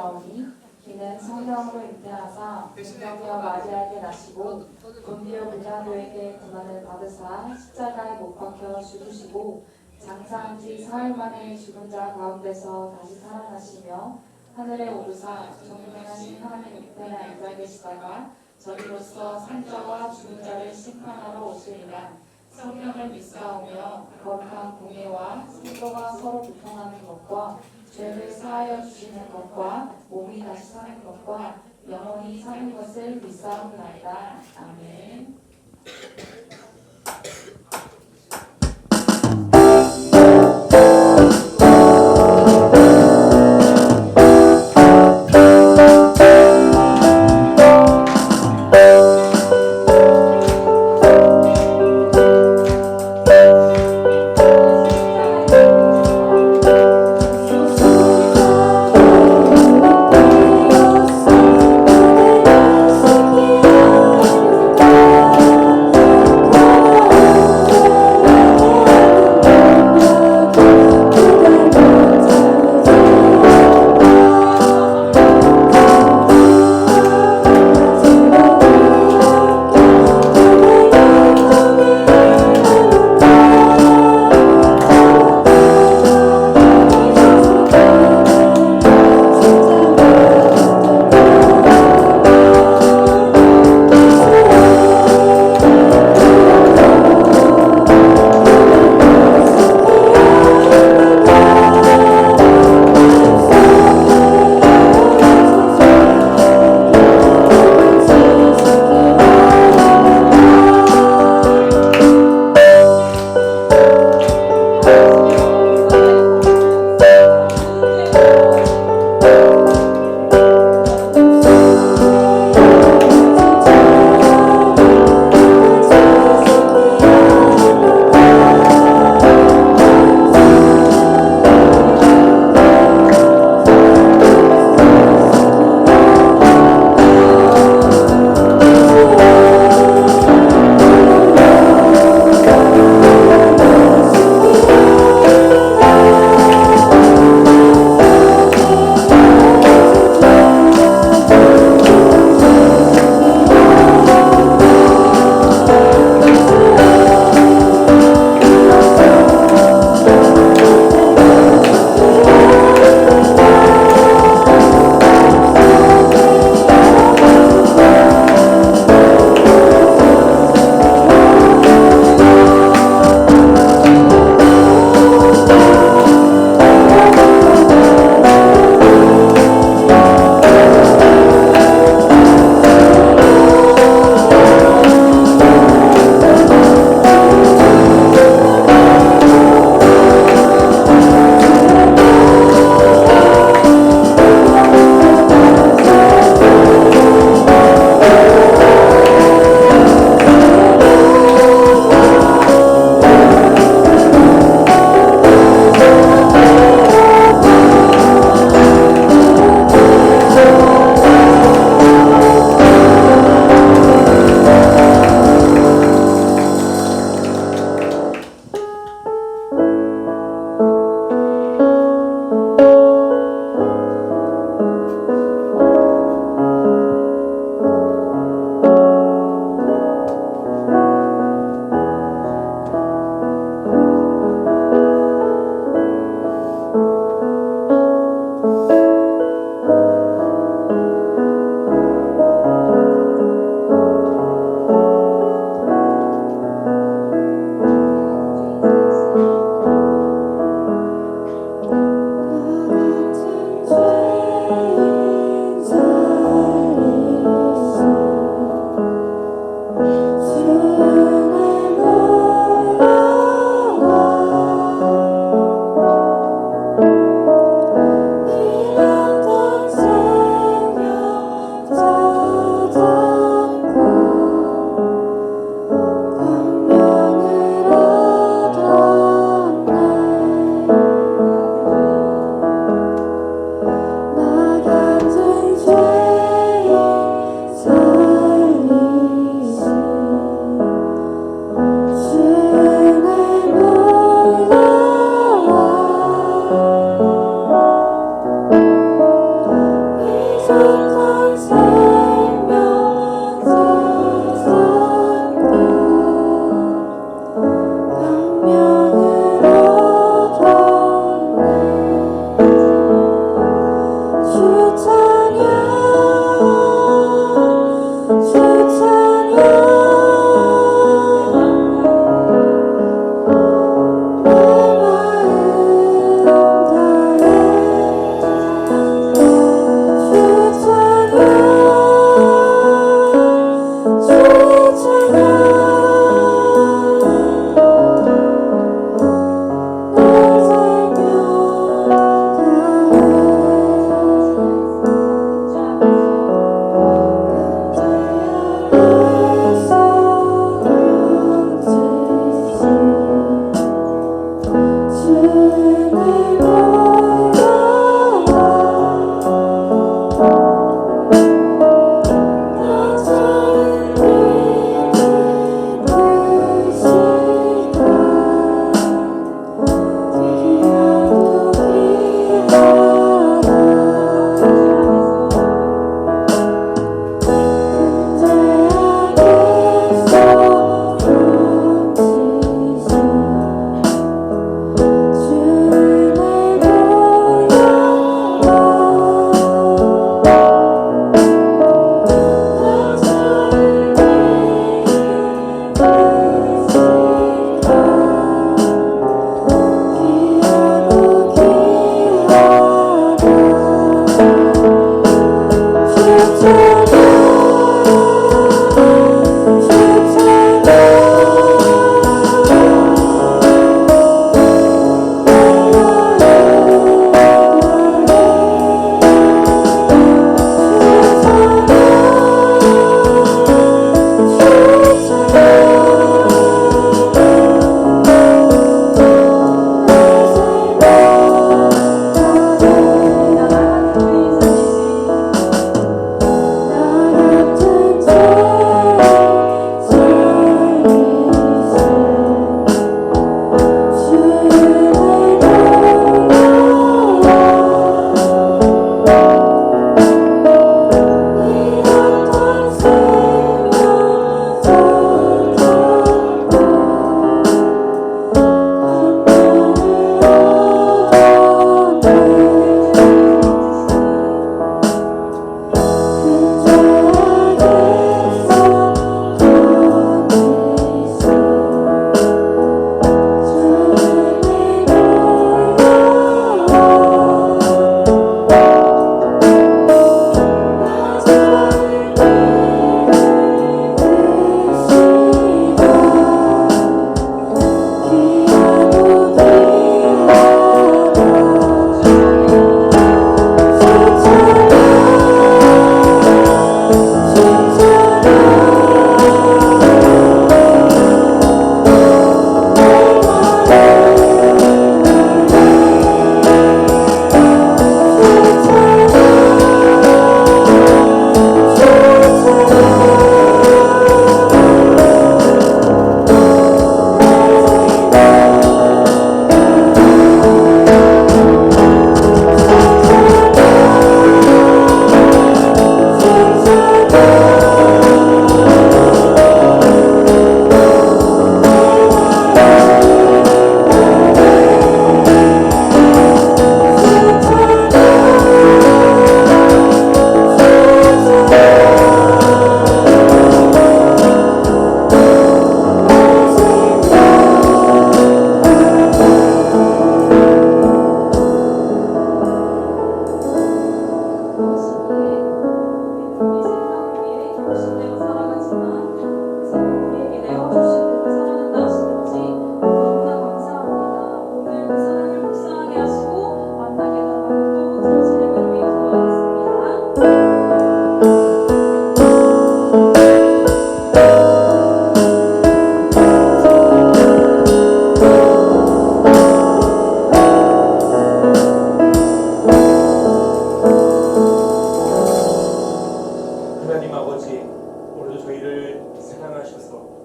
나오니 이는 성령으로 잉태하사 동정녀 마리아에게 나시고 본디오 빌라도에게 고난을 받으사 십자가에 못 박혀 죽으시고 장사한 지 사흘 만에 죽은 자 가운데서 다시 살아나시며 하늘에 오르사 정령하신 하나님 우편에 앉아 계시다가 저리로서 산자와 죽은 자를 심판하러 오시리라. 성령을 믿사오며 거룩한 공예와 성도가 서로 교통하는 것과 죄를 사하여 주시는 것과 몸이 다시 사는 것과 영원히 사는 것을 믿사옵나이다. 아멘.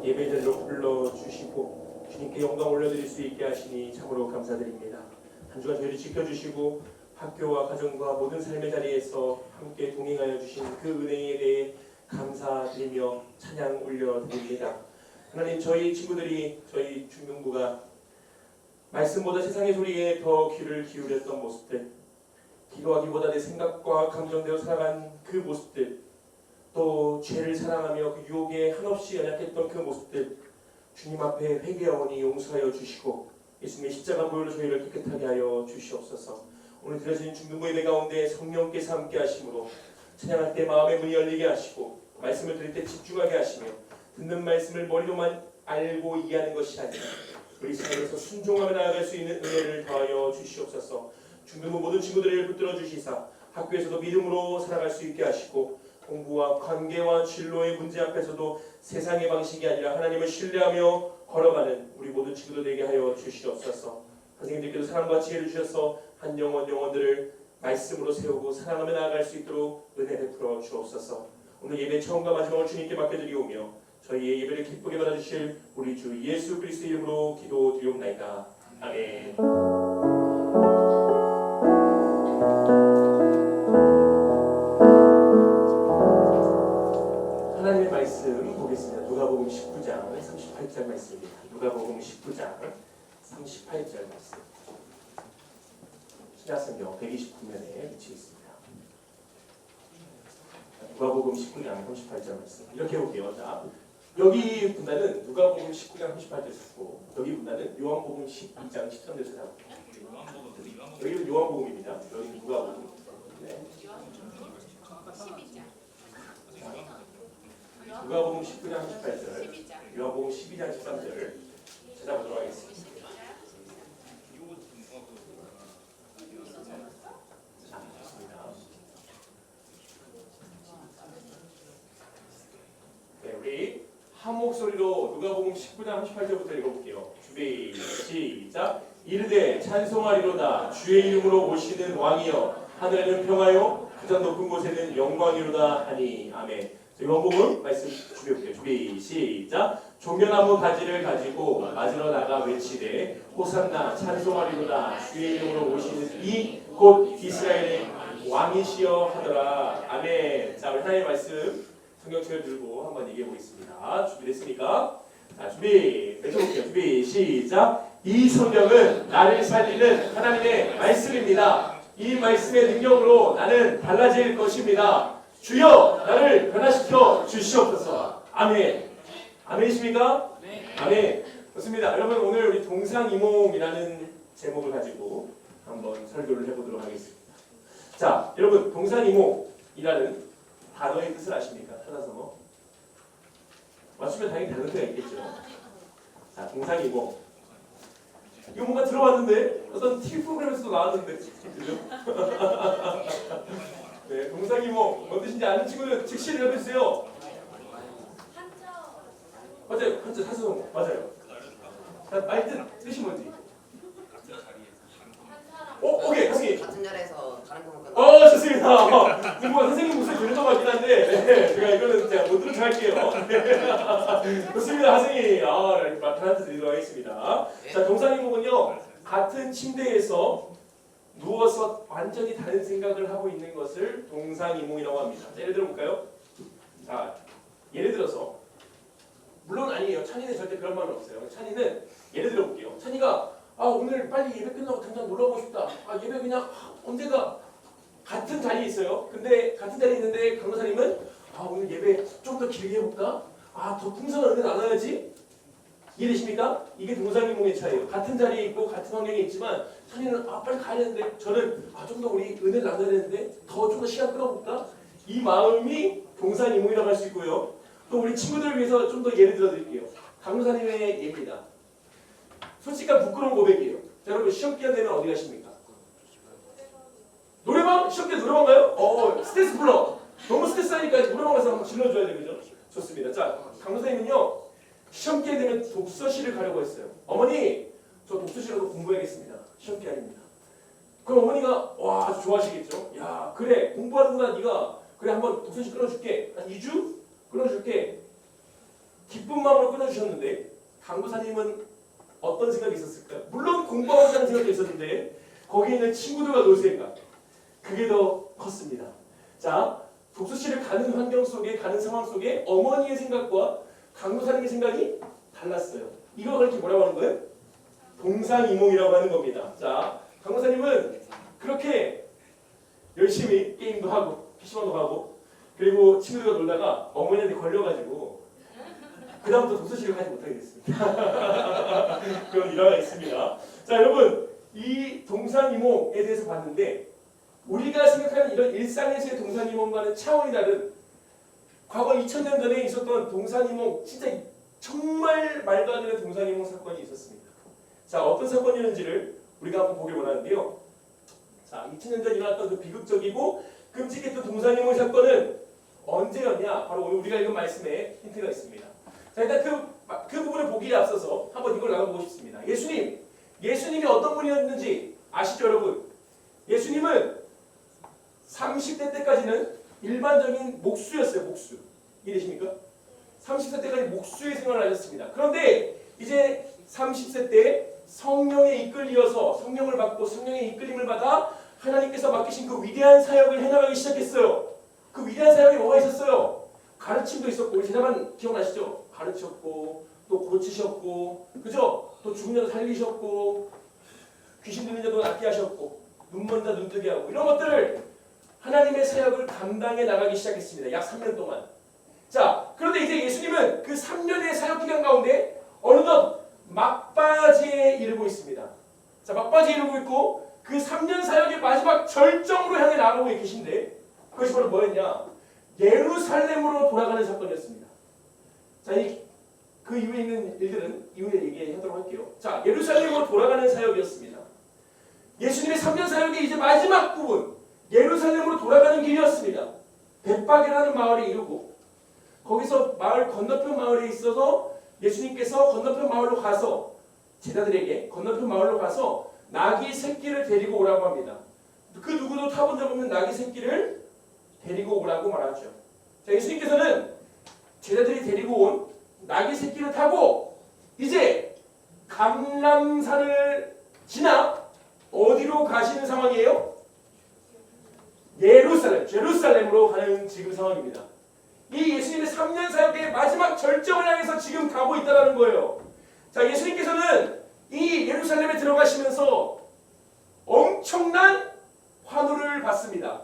예배 자리로 불러주시고 주님께 영광 올려드릴 수 있게 하시니 참으로 감사드립니다. 한 주간 저희를 지켜주시고 학교와 가정과 모든 삶의 자리에서 함께 동행하여 주신 그 은혜에 대해 감사드리며 찬양 올려드립니다. 하나님, 저희 친구들이 저희 중등부가 말씀보다 세상의 소리에 더 귀를 기울였던 모습들, 기도하기보다 내 생각과 감정대로 살아간 그 모습들, 또 죄를 사랑하며 그 유혹에 한없이 연약했던 그 모습들, 주님 앞에 회개하오니 용서하여 주시고 예수님의 십자가 보혈로 저희를 깨끗하게 하여 주시옵소서. 오늘 드려진 중등부 예배 가운데 성령께서 함께 하심으로 찬양할 때 마음의 문이 열리게 하시고 말씀을 들을 때 집중하게 하시며 듣는 말씀을 머리로만 알고 이해하는 것이 아니라 우리 삶에서 순종하며 나아갈 수 있는 은혜를 더하여 주시옵소서. 중등부 모든 친구들을 붙들어 주시사 학교에서도 믿음으로 살아갈 수 있게 하시고 공부와 관계와 진로의 문제 앞에서도 세상의 방식이 아니라 하나님을 신뢰하며 걸어가는 우리 모든 친구들 되게 하여 주시옵소서. 선생님들께도 사랑과 지혜를 주셔서 한 영혼들을 말씀으로 세우고 사랑하며 나아갈 수 있도록 은혜 베풀어 주옵소서. 오늘 예배 처음과 마지막을 주님께 맡겨드리오며 저희의 예배를 기쁘게 받아주실 우리 주 예수 그리스도 이름으로 기도드리옵나이다. 아멘. 하나님의 말씀 보겠습니다. 누가복음 19장 38절 말씀입니다. 누가복음 19장 38절 말씀. 신약성경 129면에 위치해 있습니다. 누가복음 19장 38절 말씀. 이렇게 볼게요. 자, 여기 분단은 누가복음 19장 38절 쓰고 여기 분단은 요한복음 12장 13절 찾아볼게요. 여기는 요한복음입니다. 여기는 누가복음. 네. 누가복음 19장 38절, 요한복음 12장 13절 찾아보도록 하겠습니다. 네, 우리 한 목소리로 누가복음 19장 38절부터 읽어볼게요. 준비 시작. 이르되 찬송하리로다 주의 이름으로 오시는 왕이여 하늘에는 평화요 그저 높은 곳에는 영광이로다 하니. 아멘. 요한복음 말씀 준비해볼게요. 준비 시작. 종려나무 가지를 가지고 맞으러 나가 외치되 호산나 찬송하리로다 주의 이름으로 오시는 이 곧 이스라엘의 왕이시여 하더라. 아멘. 자, 우리 하나님의 말씀 성경책을 들고 한번 얘기해 보겠습니다. 준비됐습니까? 자, 준비 외쳐볼게요. 준비 시작. 이 성경은 나를 살리는 하나님의 말씀입니다. 이 말씀의 능력으로 나는 달라질 것입니다. 주여 나를 변화시켜 주시옵소서. 아멘. 아멘이십니까? 네. 아멘. 좋습니다. 여러분, 오늘 우리 동상이몽이라는 제목을 가지고 한번 설교를 해보도록 하겠습니다. 자, 여러분, 동상이몽이라는 단어의 뜻을 아십니까? 찾아서 맞추면 당연히 다른 데가 있겠죠. 자, 동상이몽. 이거 뭔가 들어봤는데 어떤 TV 프로그램에서도 나왔는데 그죠? 네, 동상이몽 뭔 뜻인지 아는 친구는 즉시 읽어주세요. 맞아요, 한자 사수성 맞아요. 자, 말 뜻이 뭔지. 오케이, 선생님. 같은 자리에서 다른 경우가. 좋습니다. 뭔가 선생님 목소리 들은 것 같긴 한데, 네, 제가 이거는 제가 못 들은 척 할게요. 네. 좋습니다, 선생님. 편한테 드리도록 하겠습니다. 자, 동상이몽은요, 같은 침대에서 누워서 완전히 다른 생각을 하고 있는 것을 동상이몽이라고 합니다. 자, 예를 들어볼까요? 자, 예를 들어서 물론 아니에요. 찬이는 절대 그런 말은 없어요. 찬이는 예를 들어볼게요. 찬이가 오늘 빨리 예배 끝나고 당장 놀러 가고 싶다. 예배 그냥 언제가 같은 자리에 있어요. 근데 같은 자리에 있는데 강도사님은 오늘 예배 좀 더 길게 해볼까? 더 풍성한 은혜 나눠야지. 이해되십니까? 이게 동상이몽의 차이예요. 같은 자리에 있고 같은 환경에 있지만 찬이는 빨리 가야 되는데 저는 좀 더 우리 은혜를 나눠야 되는데 좀 더 시간 끌어볼까? 이 마음이 동상이몽이라고 할 수 있고요. 또 우리 친구들을 위해서 좀 더 예를 들어드릴게요. 강도사님의 예입니다. 솔직한 부끄러운 고백이에요. 자, 여러분 시험 기간 되면 어디 가십니까? 노래방? 시험 기간 노래방 가요? 스트레스 풀러. 너무 스트레스하니까 노래방 가서 한번 질러줘야 되죠. 좋습니다. 자, 강도사님은요 시험 기간 되면 독서실을 가려고 했어요. 어머니, 저 독서실 가서 공부해야겠습니다. 시험 기간입니다. 그럼 어머니가 아주 좋아하시겠죠. 야, 그래 공부하는구나 네가. 그래 한번 독서실 끊어줄게. 한 2주 끊어줄게. 기쁜 마음으로 끊어주셨는데 강도사님은 어떤 생각이 있었을까요? 물론 공부하고자는 생각도 있었는데 거기에 있는 친구들과 놀 생각, 그게 더 컸습니다. 자, 독서실을 가는 환경 속에, 가는 상황 속에 어머니의 생각과 강도사님의 생각이 달랐어요. 이걸 이렇게 뭐라고 하는 거예요? 동상이몽이라고 하는 겁니다. 자, 강도사님은 그렇게 열심히 게임도 하고 PC방도 가고 그리고 친구들과 놀다가 어머니한테 걸려가지고 그 다음부터 독서실을 가지 못하게 됐습니다. 그런 일화가 있습니다. 자, 여러분, 이 동상이몽에 대해서 봤는데 우리가 생각하는 이런 일상에서의 동상이몽과는 차원이 다른 과거 2000년 전에 있었던 동상이몽, 진짜 정말 말도 안 되는 동상이몽 사건이 있었습니다. 자, 어떤 사건이었는지를 우리가 한번 보길 원하는데요. 자, 2000년 전 일어났던 그 비극적이고 끔찍했던 동상이몽 사건은 언제였냐? 바로 오늘 우리가 읽은 말씀에 힌트가 있습니다. 자, 일단 그 부분을 보기에 앞서서 한번 이걸 나눠보고 싶습니다. 예수님이 어떤 분이었는지 아시죠, 여러분? 예수님은 30대 때까지는 일반적인 목수였어요, 목수. 이해되십니까? 30세 때까지 목수의 생활을 하셨습니다. 그런데 이제 30세 때 성령에 이끌려서 성령을 받고 성령의 이끌림을 받아 하나님께서 맡기신 그 위대한 사역을 해나가기 시작했어요. 그 위대한 사역에 뭐가 있었어요? 가르침도 있었고, 우리 제자만 기억나시죠? 가르쳤고 또 고치셨고, 그죠? 또 죽은 자도 살리셨고 귀신 들린 자도 낫게 하셨고 눈 먼 자 눈뜨게 하고 이런 것들을 하나님의 사역을 감당해 나가기 시작했습니다. 약 3년 동안. 자, 그런데 이제 예수님은 그 3년의 사역 기간 가운데 어느덧 막바지에 이르고 있습니다. 자, 막바지에 이르고 있고 그 3년 사역의 마지막 절정으로 향해 나가고 계신데 그것이 바로 뭐였냐? 예루살렘으로 돌아가는 사건이었습니다. 자, 그 이후에 있는 일들은 이후에 얘기하도록 할게요. 자, 예루살렘으로 돌아가는 사역이었습니다. 예수님의 3년 사역의 이제 마지막 부분, 예루살렘으로 돌아가는 길이었습니다. 벳바게라는 마을에 이르고 거기서 마을 건너편 마을에 있어서 예수님께서 건너편 마을로 가서 제자들에게 건너편 마을로 가서 나귀 새끼를 데리고 오라고 합니다. 그 누구도 타본 적 없는 나귀 새끼를 데리고 오라고 말하죠. 자, 예수님께서는 제자들이 데리고 온 나귀 새끼를 타고 이제 감람산을 지나 어디로 가시는 상황이에요? 제루살렘으로 가는 지금 상황입니다. 이 예수님의 3년 사역의 마지막 절정을 향해서 지금 가고 있다는 거예요. 자, 예수님께서는 이 예루살렘에 들어가시면서 엄청난 환호를 받습니다.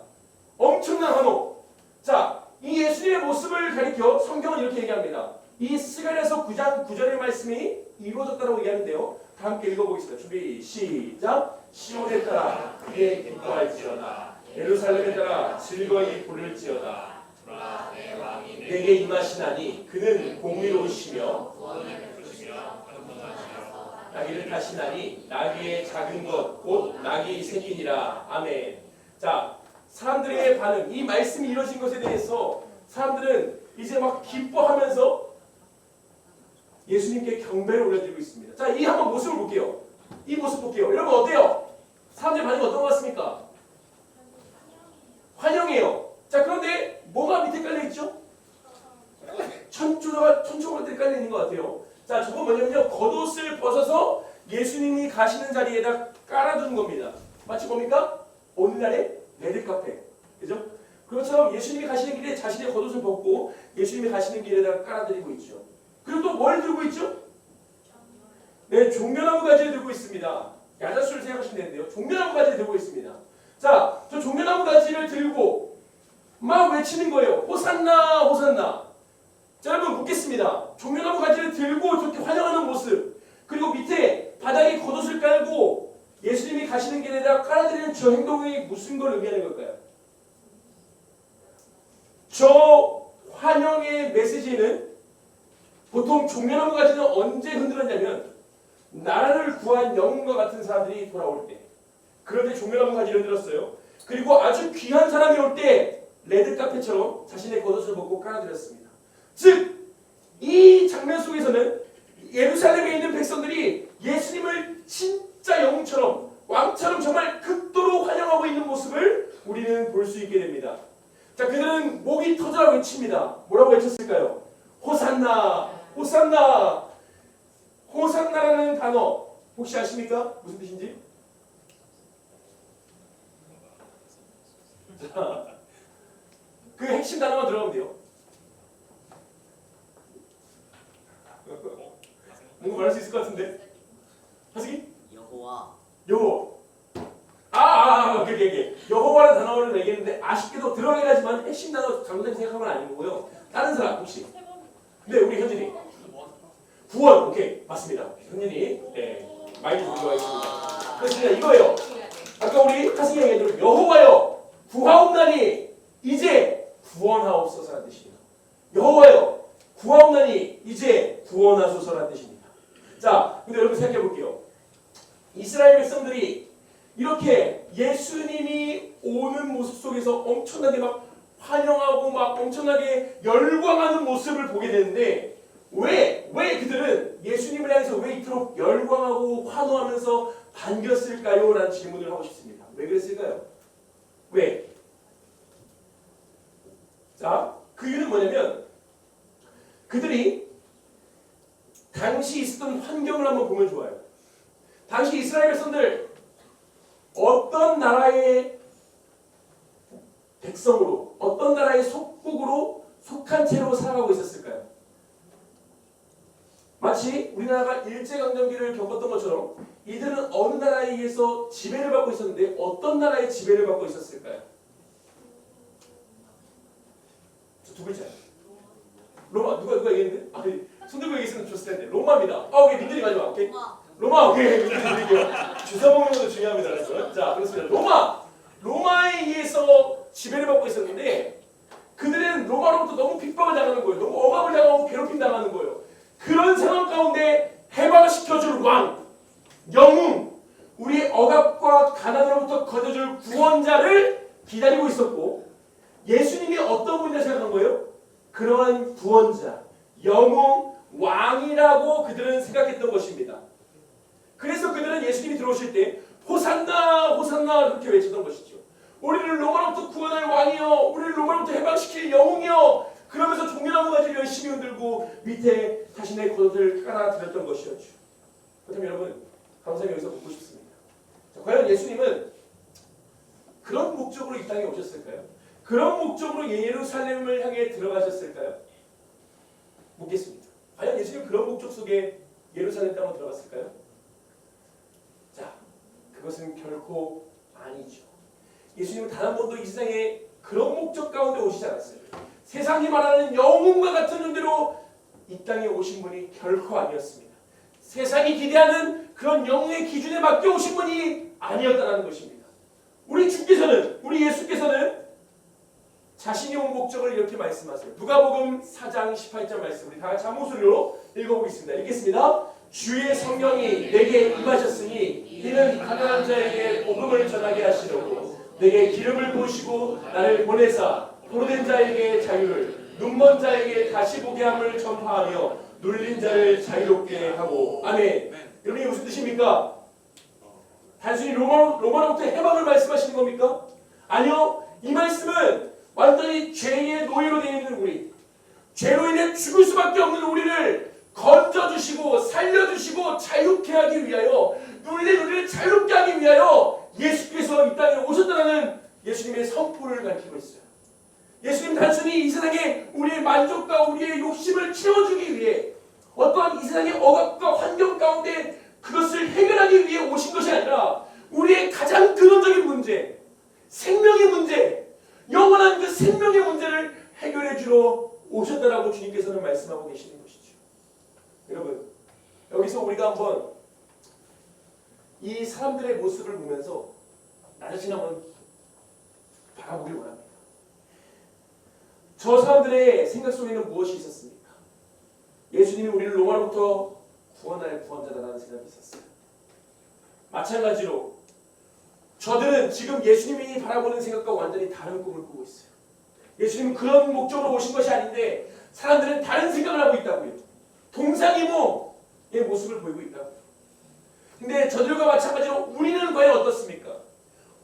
엄청난 환호. 자, 이 예수님의 모습을 가리켜 성경은 이렇게 얘기합니다. 이 스가랴서 9장 9절의 말씀이 이루어졌다고 얘기하는데요. 다 함께 읽어보겠습니다. 준비 시작. 시온에 따라 그의 기뻐할지어다. 예루살렘에 따라 즐거이 부를지어다. 내게 임하시나니 그는 공의로우시며 나귀를 타시나니 나귀의 작은 것 곧 나귀 새끼니라. 아멘. 자, 사람들의 반응, 이 말씀이 이루어진 것에 대해서 사람들은 이제 막 기뻐하면서 예수님께 경배를 올려드리고 있습니다. 자, 이 한번 모습을 볼게요. 이 모습 볼게요. 여러분 어때요? 사람들의 반응이 어떤 것 같습니까? 환영이에요. 자, 그런데 뭐가 밑에 깔려있죠? 천초가들이 깔려있는 것 같아요. 자, 저건 뭐냐면요, 겉옷을 벗어서 예수님이 가시는 자리에다 깔아두는 겁니다. 마치 뭡니까? 오늘날의 레드카페, 그죠? 그것처럼 예수님이 가시는 길에 자신의 겉옷을 벗고 예수님이 가시는 길에다가 깔아드리고 있죠. 그리고 또 뭘 들고 있죠? 네, 종려나무 가지를 들고 있습니다. 야자수를 생각하시면 되는데요, 종려나무 가지를 들고 있습니다. 자, 저 종려나무 가지를 들고 막 외치는 거예요. 호산나, 호산나. 자, 여러분 묻겠습니다. 종려나무 가지를 들고 저렇게 환영하는 모습, 그리고 밑에 바닥에 겉옷을 깔고 예수님이 가시는 길에다 깔아드리는 저 행동이 무슨 걸 의미하는 걸까요? 저 환영의 메시지는 보통 종려나무 가지는 언제 흔들었냐면 나라를 구한 영웅과 같은 사람들이 돌아올 때, 그런데 종려나무 가지를 흔들었어요. 그리고 아주 귀한 사람이 올 때 레드카펫처럼 자신의 겉옷을 벗고 깔아드렸습니다. 즉, 이 장면 속에서는 예루살렘에 있는 백성들이 예수님을 진짜 영웅처럼, 왕처럼 정말 극도로 환영하고 있는 모습을 우리는 볼 수 있게 됩니다. 자, 그들은 목이 터져라 외칩니다. 뭐라고 외쳤을까요? 호산나, 호산나. 호산나라는 단어 혹시 아십니까? 무슨 뜻인지? 자, 그 핵심 단어만 들어가면 돼요. 뭔가 말할 수 있을 것 같은데? 하승이? 여호와. 여호. 오케이. 여호와라는 단어를 얘기했는데 아쉽게도 들어가긴 하지만 핵심 단어 잘못된 생각하면 아닌 거고요. 다른 사람 혹시? 네, 우리 현진이. 구원. 오케이, 맞습니다. 현진이. 네, 많이 들어가 있습니다. 그렇습니다. 이거예요. 아까 우리 하승이 얘기했던 여호와여 구하옵나니 이제 구원하옵소서라는 뜻입니다. 여호와여 구하옵나니 이제 구원하소서라는 뜻입니다. 자, 근데 여러분 생각해 볼게요. 이스라엘 백성들이 이렇게 예수님이 오는 모습 속에서 엄청나게 막 환영하고 막 엄청나게 열광하는 모습을 보게 되는데 왜 그들은 예수님을 향해서 왜 이토록 열광하고 환호하면서 반겼을까요? 라는 질문을 하고 싶습니다. 왜 그랬을까요? 왜? 자, 그 이유는 뭐냐면 그들이 당시 있었던 환경을 한번 보면 좋아요. 당시 이스라엘 백성들 어떤 나라의 백성으로 어떤 나라의 속국으로 속한 채로 살아가고 있었을까요? 마치 우리나라가 일제강점기를 겪었던 것처럼 이들은 어느 나라에 의해서 지배를 받고 있었는데 어떤 나라의 지배를 받고 있었을까요? 두 글자요. 로마. 누가 얘기했는데? 손 들고 얘기했으면 좋을 텐데. 로마입니다. 오케이, 민준이 마지막. 오케이. 로마. 오케이, 민준이 드릴게요. 주워 먹는 것도 중요합니다. 그래서. 자, 그렇습니다. 로마에 의해서 지배를 받고 있었는데 그들은 로마로부터 너무 핍박을 당하는 거예요. 너무 억압을 당하고 괴롭힘 당하는 거예요. 그런 상황 가운데 해방시켜줄 왕, 영웅, 우리의 억압과 가난으로부터 거둬줄 구원자를 기다리고 있었고 예수님이 어떤 분이라 생각한 거예요? 그러한 구원자, 영웅, 왕이라고 그들은 생각했던 것입니다. 그래서 그들은 예수님이 들어오실 때 호산나 호산나 그렇게 외쳤던 것이죠. 우리를 로마로부터 구원할 왕이여, 우리를 로마로부터 해방시킬 영웅이여, 그러면서 종려나무 가지를 열심히 흔들고 밑에 자신의 겉옷을 깔아드렸던 것이었죠. 그렇다면 여러분, 감사히 여기서 묻고 싶습니다. 자, 과연 예수님은 그런 목적으로 이 땅에 오셨을까요? 그런 목적으로 예루살렘을 향해 들어가셨을까요? 묻겠습니다. 과연 예수님은 그런 목적 속에 예루살렘 땅으로 들어갔을까요? 자, 그것은 결코 아니죠. 예수님은 단 한 번도 이 세상에 그런 목적 가운데 오시지 않았어요. 세상이 말하는 영웅과 같은 존재로 이 땅에 오신 분이 결코 아니었습니다. 세상이 기대하는 그런 영웅의 기준에 맞게 오신 분이 아니었다는 것입니다. 우리 주께서는, 우리 예수께서는 자신이 온 목적을 이렇게 말씀하세요. 누가복음 4장 18절 말씀, 우리 다 같이 한 목소리로 읽어보겠습니다. 읽겠습니다. 주의 성령이 내게 임하셨으니 이는 가난한 자에게 복음을 전하게 하시려고 내게 기름을 부으시고 나를 보내사 포로된 자에게 자유를, 눈먼 자에게 다시 보게 함을 전파하며 눌린 자를 자유롭게 하고. 아멘. 여러분, 이게 무슨 뜻입니까? 단순히 로마로부터 해방을 말씀하시는 겁니까? 아니요. 이 말씀은 완전히 죄의 노예로 되어 있는 우리, 죄로 인해 죽을 수밖에 없는 우리를 건져주시고 살려주시고 자유케 하기 위하여, 눌린 우리를 자유롭게 하기 위하여 예수께서 이 땅에 오셨다는 예수님의 선포를 가르치고 있어요. 예수님 단순히 이 세상에 우리의 만족과 우리의 욕심을 채워주기 위해, 어떠한 이 세상의 억압과 환경 가운데 그것을 해결하기 위해 오신 것이 아니라 우리의 가장 근원적인 문제, 생명의 문제, 영원한 그 생명의 문제를 해결해 주러 오셨다라고 주님께서는 말씀하고 계시는 것이죠. 여러분, 여기서 우리가 한번 이 사람들의 모습을 보면서 나 자신 한번 바라보길 원합니다. 저 사람들의 생각 속에는 무엇이 있었습니까? 예수님이 우리를 로마로부터 구원할 구원자다라는 생각이 있었어요. 마찬가지로 저들은 지금 예수님이 바라보는 생각과 완전히 다른 꿈을 꾸고 있어요. 예수님은 그런 목적으로 오신 것이 아닌데 사람들은 다른 생각을 하고 있다고요. 동상이모의 모습을 보이고 있다고요. 근데 저들과 마찬가지로 우리는 과연 어떻습니까?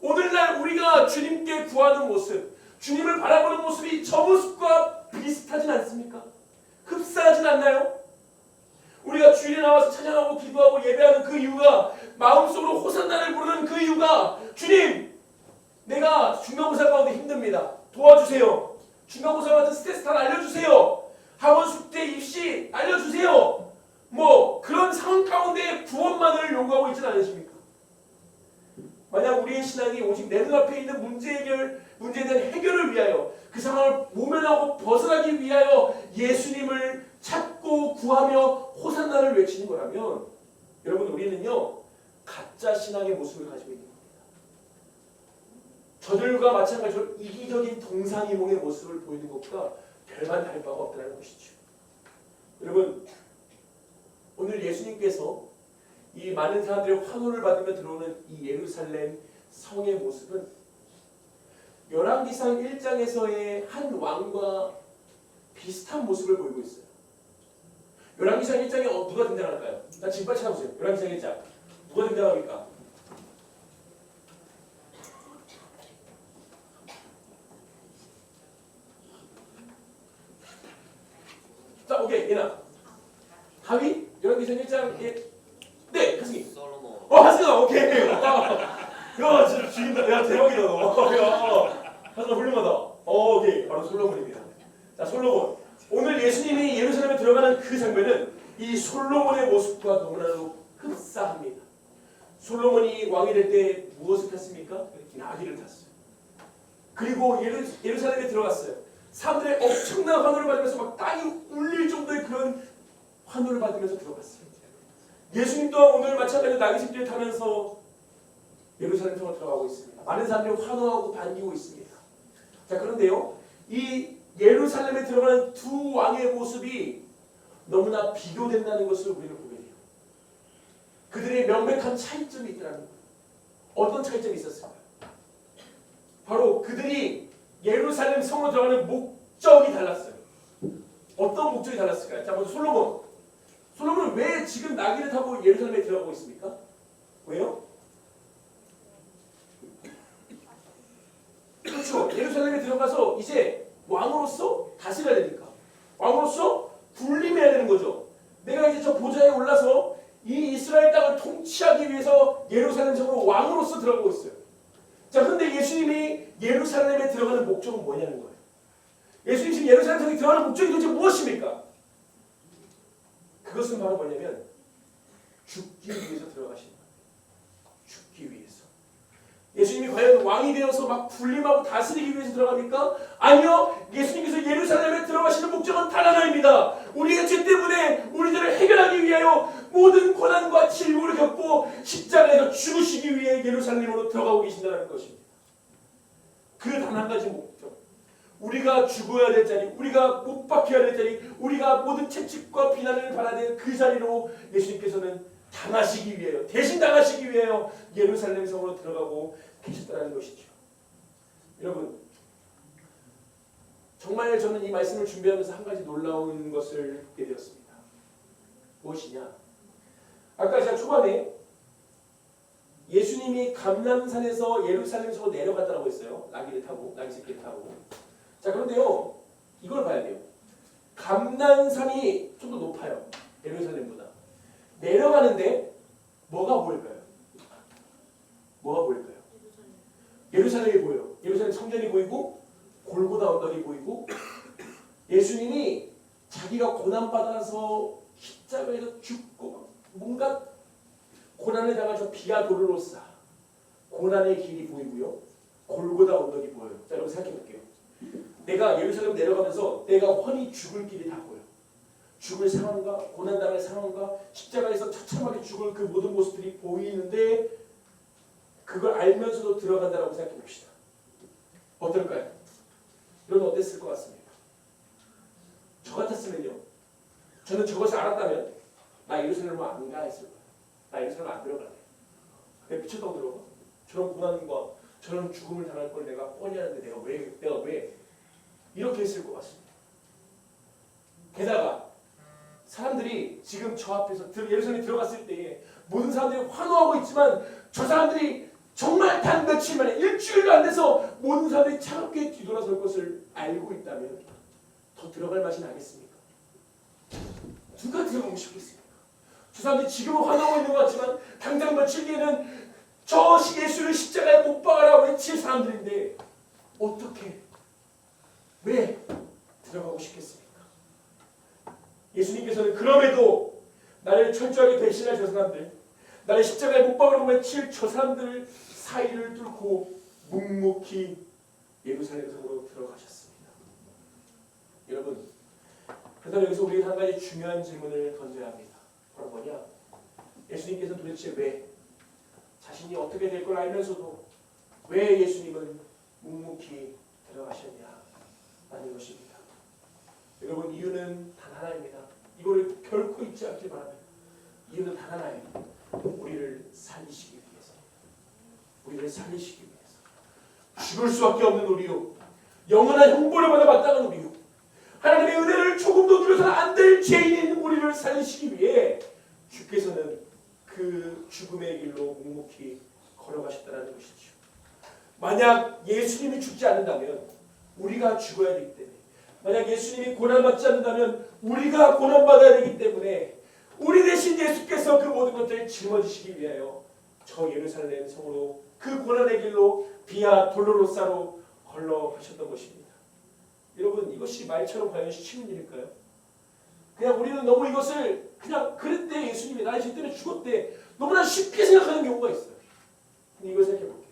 오늘날 우리가 주님께 구하는 모습, 주님을 바라보는 모습이 저 모습과 비슷하진 않습니까? 흡사하진 않나요? 우리가 주일에 나와서 찬양하고 기도하고 예배하는 그 이유가, 마음속으로 호산나를 부르는 그 이유가, 주님, 내가 중간고사 가운데 힘듭니다. 도와주세요. 중간고사 같은 스트레스 다 알려주세요. 학원 숙제 입시 알려주세요. 뭐 그런 상황 가운데 구원만을 요구하고 있지는 않으십니까? 만약 우리의 신앙이 오직 내 눈앞에 있는 문제에 대한 해결을 위하여, 그 상황을 모면하고 벗어나기 위하여 예수님을 찾고 구하며 호산나를 외치는 거라면, 여러분, 우리는요 가짜 신앙의 모습을 가지고 있는 겁니다. 저들과 마찬가지로 이기적인 동상이몽의 모습을 보이는 것과 별반 다를 바가 없다는 것이죠. 여러분, 오늘 예수님께서 이 많은 사람들의 환호를 받으며 들어오는 이 예루살렘 성의 모습은 열왕기상 1장에서의 한 왕과 비슷한 모습을 보이고 있어요. 열왕기상 1장에 누가 등장할까요? 자, 지금 빨리 찾아보세요. 열왕기상 1장 누가 등장합니까? 자, 오케이, 예나. 다윗? 열왕기상 1장에 네, 하승이. 솔로몬. 하승아, 오케이. 야, 진짜 죽인다. 야, 대박이다 너. 야, 하승아 훌륭하다. 오케이, 바로 솔로몬입니다. 자, 솔로몬. 오늘 예수님이 예루살렘에 들어가는 그 장면은 이 솔로몬의 모습과 너무나도 흡사합니다. 솔로몬이 왕이 될 때 무엇을 탔습니까? 나귀를 탔어요. 그리고 예루살렘에 들어갔어요. 사람들의 엄청난 환호를 받으면서 막 땅이 울릴 정도의 그런 환호를 받으면서 들어갔어요. 예수님 또한 오늘 마찬가지로 나귀새끼를 타면서 예루살렘 성으로 들어가고 있습니다. 많은 사람들이 환호하고 반기고 있습니다. 자, 그런데요, 이 예루살렘에 들어가는 두 왕의 모습이 너무나 비교된다는 것을 우리는 보게 돼요. 그들의 명백한 차이점이 있다는 거예요. 어떤 차이점이 있었을까요? 바로 그들이 예루살렘 성으로 들어가는 목적이 달랐어요. 어떤 목적이 달랐을까요? 자, 먼저 솔로몬은 왜 지금 나귀를 타고 예루살렘에 들어가고 있습니까? 왜요? 그렇죠. 예루살렘에 들어가서 이제 왕으로서 다스려야 되니까. 왕으로서 군림해야 되는 거죠. 내가 이제 저 보좌에 올라서 이 이스라엘 땅을 통치하기 위해서 예루살렘 성으로 왕으로서 들어가고 있어요. 자, 그런데 예수님이 예루살렘에 들어가는 목적은 뭐냐는 거예요. 예수님이 지금 예루살렘 성에 들어가는 목적이 도대체 무엇입니까? 그것은 바로 뭐냐면 죽기 위해서 들어가신 거예요. 죽기 위해서. 예수님이 과연 왕이 되어서 막 군림하고 다스리기 위해서 들어갑니까? 아니요. 예수님께서 예루살렘에 들어가시는 목적은 단 하나입니다. 우리의 죄 때문에 우리들을 해결하기 위하여 모든 고난과 질고를 겪고 십자가에서 죽으시기 위해 예루살렘으로 들어가고 계신다는 것입니다. 그 단 한 가지 목적. 우리가 죽어야 될 자리, 우리가 못 박혀야 될 자리, 우리가 모든 채찍과 비난을 받아야 될 그 자리로 예수님께서는 당하시기 위하여, 대신 당하시기 위하여 예루살렘 성으로 들어가고 계셨다는 것이죠. 여러분, 정말 저는 이 말씀을 준비하면서 한 가지 놀라운 것을 보게 되었습니다. 무엇이냐? 아까 제가 초반에 예수님이 감람산에서 예루살렘 성으로 내려갔다고 했어요. 나귀를 타고, 나귀새끼를 타고. 자, 그런데요, 이걸 봐야 돼요. 감람산이 좀 더 높아요. 예루살렘보다. 내려가는데 뭐가 보일까요? 뭐가 보일까요? 예루살렘이 보여요. 예루살렘 성전이 보이고 골고다 언덕이 보이고, 예수님이 자기가 고난받아서 십자가에서 죽고 뭔가 고난을 당하셔 비아 도르로사, 고난의 길이 보이고요. 골고다 언덕이 보여요. 자, 여러분 생각해 볼게요. 내가 예루살렘 내려가면서 내가 훤히 죽을 길이 다 보여. 죽을 상황과 고난당할 상황과 십자가에서 처참하게 죽을 그 모든 모습들이 보이는데, 그걸 알면서도 들어간다라고 생각해 봅시다. 어떨까요? 여러분 어땠을 것 같습니까? 저 같았으면요, 저는 저것을 알았다면 나 예루살렘을 안 가 했을 거예요. 나 예루살렘 안 들어갈래. 내가 미쳤다고 들어가? 저런 고난과 저런 죽음을 당할 걸 내가 뻔히 하는데 내가 왜 이렇게 했을 것 같습니다. 게다가 사람들이 지금 저 앞에서 예루살렘에 들어갔을 때에 모든 사람들이 환호하고 있지만, 저 사람들이 정말 단 며칠 만에, 일주일도 안 돼서 모든 사람들이 차갑게 뒤돌아설 것을 알고 있다면 더 들어갈 맛이 나겠습니까? 누가 들어가고 싶겠습니까? 저 사람들이 지금은 화나고 있는 것 같지만 당장 며칠 뒤에는 저 예수를 십자가에 못 박아라 외칠 사람들인데 어떻게 왜 들어가고 싶겠습니까? 예수님께서는 그럼에도 나를 철저하게 대신할 저 사람들, 나를 십자가에 못 박으라고 외칠 저 사람들 사이를 뚫고 묵묵히 예루살렘 성으로 들어가셨습니다. 여러분, 그래서 여기서 우리가 한 가지 중요한 질문을 던져야 합니다. 바로 뭐냐? 예수님께서 도대체 왜 자신이 어떻게 될 걸 알면서도 왜 예수님은 묵묵히 들어가셨냐? 라는 것입니다. 여러분, 이유는 단 하나입니다. 이거를 결코 잊지 않길 바랍니다. 이유는 단 하나예요. 우리를 살리시기 위해서. 우리를 살리시기 위해서. 죽을 수밖에 없는 우리요. 영원한 형벌을 받아 마땅한 우리요. 하나님의 은혜를 조금도 누려서는 안 될 죄인인 우리를 살리시기 위해 주께서는 그 죽음의 길로 묵묵히 걸어가셨다는 것이죠. 만약 예수님이 죽지 않는다면 우리가 죽어야 되기 때문에, 만약 예수님이 고난받지 않는다면 우리가 고난받아야 되기 때문에 우리 대신 예수께서 그 모든 것들을 짊어지시기 위하여 저 예루살렘 성으로 그 고난의 길로 비아 돌로로사로 걸어가셨던 것입니다. 여러분, 이것이 말처럼 과연 쉬운 일일까요? 그냥 우리는 너무 이것을 그냥 그랬대, 예수님이 나의 죄 때문에 죽었대, 너무나 쉽게 생각하는 경우가 있어요. 근데 이걸 생각해 볼게요.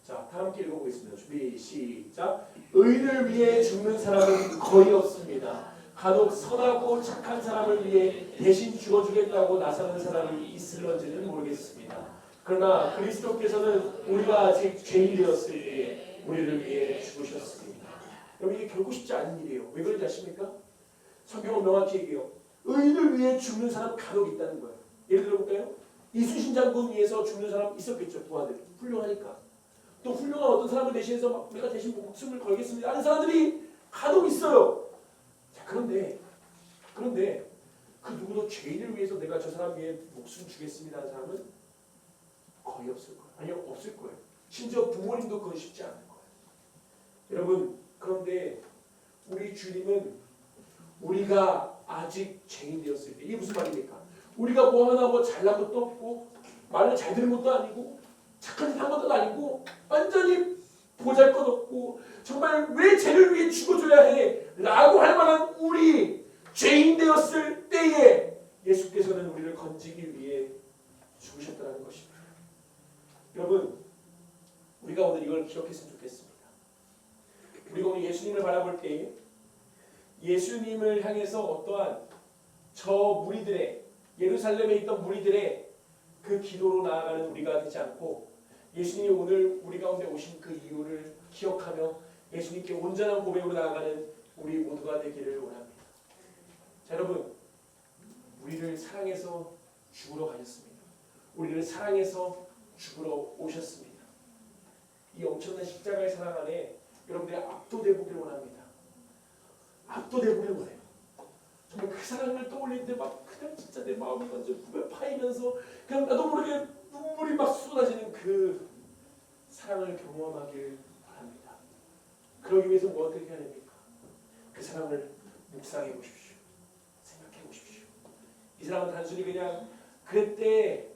자, 다 함께 읽어보겠습니다. 준비, 시작. 의인을 위해 죽는 사람은 거의 없습니다. 간혹 선하고 착한 사람을 위해 대신 죽어주겠다고 나서는 사람이 있을런지는 모르겠습니다. 그러나 그리스도께서는 우리가 아직 죄인 되었을 때 우리를 위해 죽으셨습니다. 여러분, 이게 결코 쉽지 않은 일이에요. 왜 그런지 아십니까? 성경은 명확히 얘기해요. 의인을 위해 죽는 사람 간혹 있다는 거예요. 예를 들어볼까요? 이순신 장군 위해서 죽는 사람 있었겠죠. 부하들 훌륭하니까. 또 훌륭한 어떤 사람을 대신해서 막 내가 대신 목숨을 걸겠습니다 하는 사람들이 간혹 있어요. 자, 그런데 그 누구도 죄인을 위해서 내가 저 사람 위해 목숨 주겠습니다 하는 사람은 거의 없을 거예요. 아니요, 없을 거예요. 심지어 부모님도 그건 쉽지 않을 거예요. 여러분, 그런데 우리 주님은 우리가 아직 죄인 되었을 때, 이게 무슨 말입니까? 우리가 뭐 하나 뭐 잘난 것도 없고 말을 잘 들은 것도 아니고 착한 짓 한 것도 아니고 완전히 보잘것없고 정말 왜 죄를 위해 죽어줘야 해? 라고 할 만한 우리 죄인 되었을 때에 예수께서는 우리를 건지기 위해 죽으셨다는 것입니다. 여러분, 우리가 오늘 이걸 기억했으면 좋겠습니다. 우리가 오늘 예수님을 바라볼 때 예수님을 향해서 어떠한 저 무리들의, 예루살렘에 있던 무리들의 그 기도로 나아가는 우리가 되지 않고 예수님이 오늘 우리 가운데 오신 그 이유를 기억하며 예수님께 온전한 고백으로 나아가는 우리 모두가 되기를 원합니다. 자, 여러분, 우리를 사랑해서 죽으러 가셨습니다. 우리를 사랑해서 죽으러 오셨습니다. 이 엄청난 십자가의 사랑 안에 여러분들이 압도되기를 원합니다. 압도되기를 원해요. 정말 그 사랑을 떠올리는데 막 그냥 진짜 내 마음이 완전 부배 파이면서 그냥 나도 모르게 눈물이 막 쏟아지는 그 사랑을 경험하길 바랍니다. 그러기 위해서 뭐 어떻게 해야 됩니까? 그 사랑을 묵상해 보십시오. 생각해 보십시오. 이 사랑은 단순히 그냥 그랬대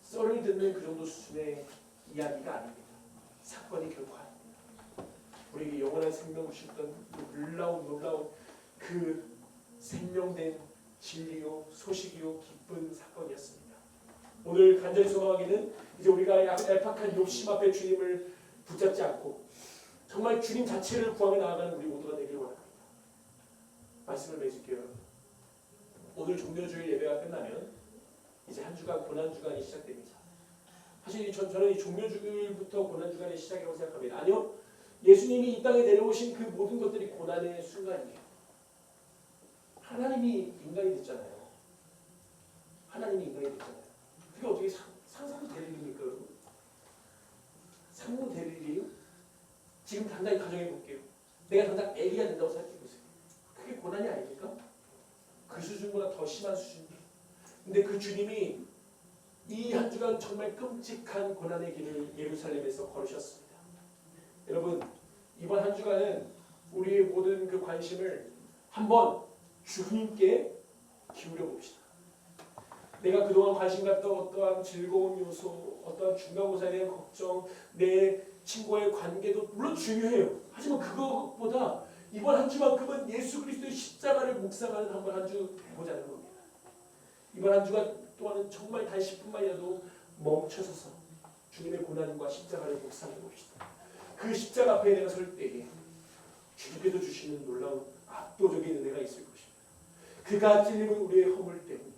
썰을 듣는 그 정도 수준의 이야기가 아닙니다. 사건이 결코 아닙니다. 우리에게 영원한 생명을 주셨던 놀라운 그 생명된 진리요 소식이요 기쁜 사건이었습니다. 오늘 간절히 소망하기는 이제 우리가 얄팍한 욕심 앞에 주님을 붙잡지 않고 정말 주님 자체를 구하며 나아가는 우리 모두가 되기를 원합니다. 말씀을 맺을게요. 오늘 종료주일 예배가 끝나면 이제 한 주간 고난주간이 시작됩니다. 사실 저는 이 종료주일부터 고난주간의 시작이라고 생각합니다. 아니요, 예수님이 이 땅에 내려오신 그 모든 것들이 고난의 순간이에요. 하나님이 인간이 됐잖아요. 하나님이 인간이 됐잖아요. 그게 어떻게 상상도 될 일입니까, 여러분? 상상도 될 일이에요? 지금 당장 가정해 볼게요. 내가 당장 아기가 된다고 생각해 보세요. 그게 고난이 아닙니까? 그 수준보다 더 심한 수준이에요. 근데 그 주님이 이 한 주간 정말 끔찍한 고난의 길을 예루살렘에서 걸으셨습니다. 여러분, 이번 한 주간은 우리의 모든 그 관심을 한번 주님께 기울여 봅시다. 내가 그동안 관심 갖던 어떠한 즐거운 요소, 어떠한 중간고사에 대한 걱정, 내 친구와의 관계도 물론 중요해요. 하지만 그것보다 이번 한 주만큼은 예수 그리스도의 십자가를 묵상하는 한 주 되보자는 겁니다. 이번 한 주간 동안은 정말 단 10분만이라도 멈춰서서 주님의 고난과 십자가를 묵상해 봅시다. 그 십자가 앞에 내가 설 때에 주님께서 주시는 놀라운 압도적인 은혜가 있을 것입니다. 그가 찔림은 우리의 허물 때문이고,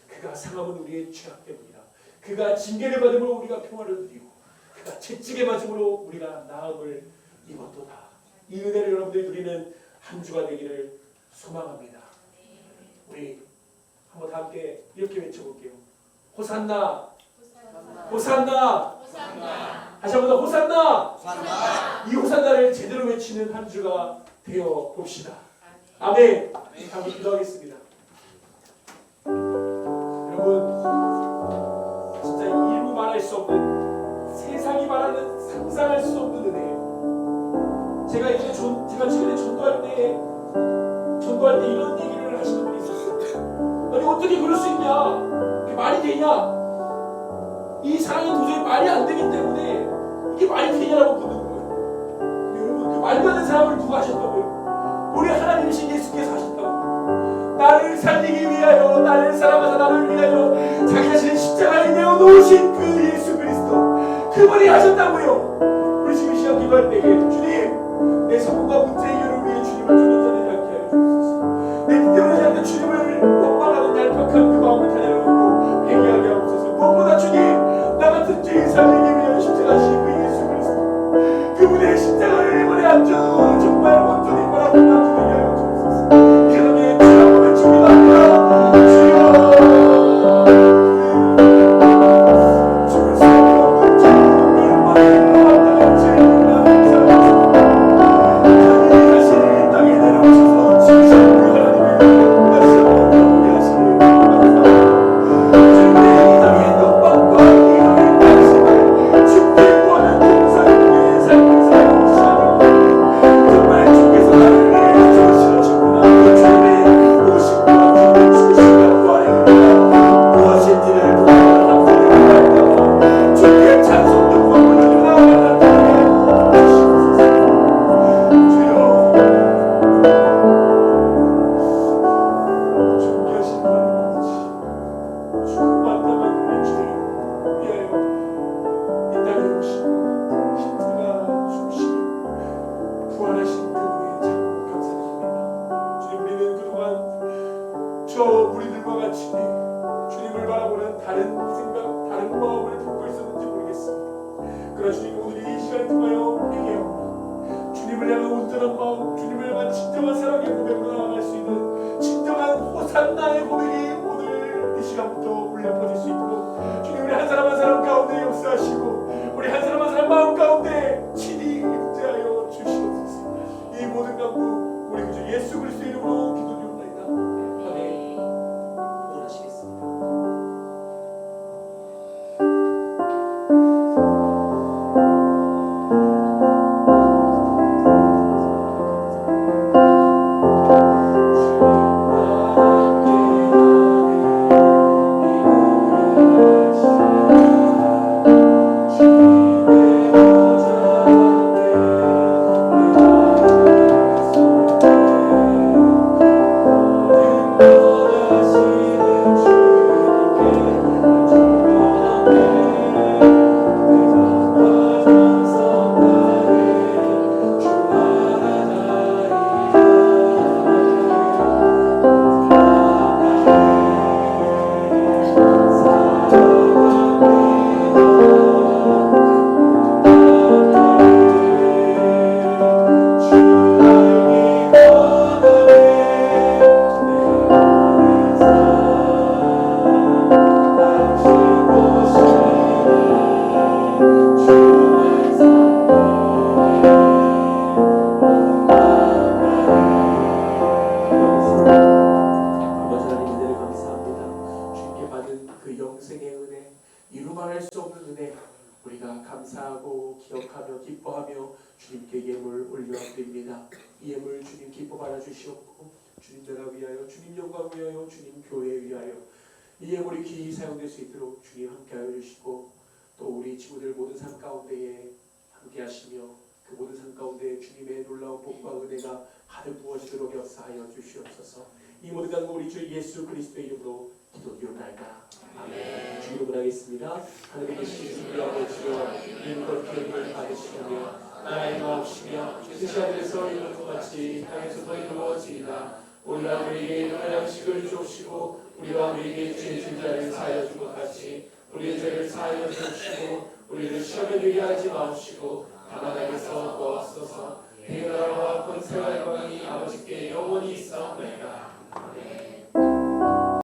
그가 상함은 우리의 죄악 때문이라. 그가 징계를 받음으로 우리가 평화를 누리고, 그가 채찍에 맞음으로 우리가 나음을 입었도다. 이 은혜를 여러분들이 누리는 한 주가 되기를 소망합니다. 우리 한번 다 함께 이렇게 외쳐볼게요. 호산나, 호산나, 다시 한번 더 호산나. 이 호산나를 제대로 외치는 한 주가 되어 봅시다. 아멘. 함께 기도하겠습니다. 여러분, 진짜 이루 말할 수 없는, 세상이 말하는 상상할 수 없는 은혜예요. 제가 최근에 전도할 때 이런 얘기를 하시는 분이 있었어요. 아니 어떻게 그럴 수 있냐? 그게 말이 되냐? 이 사랑이 도저히 말이 안 되기 때문에 이게 말이 되냐라고 묻는 거예요. 여러분, 그 말도 안 되는 사랑을 누가 하셨다고요? 우리 하나님이신 예수께서 하셨다고. 나를 살리기 위하여, 나를 사랑하사 나를 위하여 자기 자신을 십자가에 내어놓으신 그 예수 그리스도, 그분이 하셨다고요. 우리 지금 이 시간 기도할 때에 주님, 내 성공과 문제의 이유를 위해 주님을 존엄하지 않게 하여 주옵소서. 내 뜻대로 하지 않는 주님을 원망하는 얄팍한 그 마음을 달려놓고 회개하게 하옵소서. 무엇보다 주님, 나 같은 죄인 살리기 위하여 십자가신 그 예수 그리스도, 그분의 십자가를 이번에 아주 정말 온전히 바라보고 나중에 하여 주옵소서. 이 사람의 주님을 죽이다 주여, 죽을 수 없는 주님을 얼마나 인도한다는 죄인을 감사합니다. 하나님 다시 이 땅에 내려오셔서 지으신 그 하나님의 다시 한번 보게 하시니 감사합니다. 주님의 이 땅에 영광과 이름을 다하시고 주께 구하는 동사를 위해 삶을 살아주시니 정말 주께서 나를 위해 주시는구나. 주님의 오심과 주님의 죽으심과 부활의 은혜가 무엇인지를 보는 함들을 위하여 주께 찬송 영광을 올리라 나타내 주시옵소서. 주여, 존귀하신 하나님 아버지, 주만다만 우리 주님 위하여 이 땅에 오시고 십자가 죽으시고 부활하신 그분의 참 감사드립니다. 주님, 우리는 그동안 저 우리들과 같이 주님을 바라보는 다른 생각, 다른 마음을 품고 있었는지 모르겠습니다. 그러나 주님, 오늘 이 시간을 통하여 회개합니다. 주님을 향한 온전한 마음, 주님을 향한 진정한 사랑의 고백으로 나아갈 수 있는 진정한 호산나의 고백이 오늘 이 시간부터 울려 퍼질 수 있도록 주님, 우리 한 사람 한 사람 가운데 역사하시고 우리 한 사람 한 사람 마음 가운데 친히 임재하여 주시옵소서. 이 모든 간구 우리 구주 예수 그리스도의 이름으로 기도드리옵나이다. 아멘. 원하시겠습니다. 아버지 하나님, 은혜를 감사합니다. 주님께 받은 그 영생의 은혜, 이루 말할 수 없는 은혜, 우리가 감사하고 기억하며 기뻐하며 주님께 예물 올려드립니다. 이 예물 주님 기뻐 받아주시옵고 주님 나라 위하여, 주님 영광 위하여, 주님 교회 위하여 이 예물이 귀히 사용될 수 있도록 주님 함께하여 주시고 또 우리 친구들 모든 삶 가운데에 함께하시며 그 모든 삶 가운데 주님의 놀라운 복과 은혜가 가득 부어지도록 역사하여 주시옵소서. 이 모든 것 우리 주 예수 그리스도의 이름으로 기도드리옵나이다. 아멘. 주기도 원하겠습니다. 하늘에 계신 우리 아버지여 이름과 기름을 받으시며 나의 마옵시며 뜻이 하늘에서 이룬 것 같이 땅에서도 이루어지이다. 오늘날 우리에게 일용할 양식을 주옵시고 우리가 우리에게 죄 진 자를 사하여 준 것 같이 우리의 죄를 사하여 주옵시고 우리를 시험에 들게 하지 마옵시고 다만